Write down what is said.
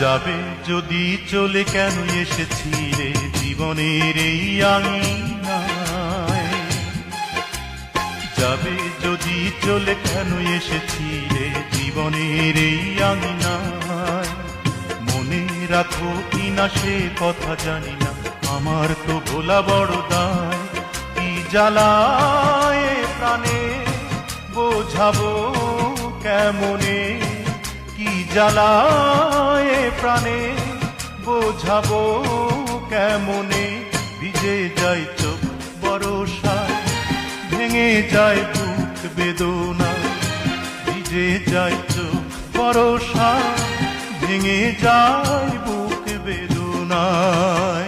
যাবে যদি চলে কেন এসেছিলে জীবনের এই আঙিনায়? যাবে যদি চলে কেন এসেছিলে জীবনের এই আঙিনায়? মনে রাখো কিনা সে কথা জানি না, আমার তো ভোলা বড় দায়। কি জ্বালায় প্রাণে বোঝাবো কেমনে, কি জ্বালায় প্রাণে বোঝাবো কেমনে। ভিজে যায় চোখ বরষায়, ভেঙে যায় বুক বেদনা। ভিজে যায় চোখ বরষায়, ভেঙে যায় বুক বেদনায়।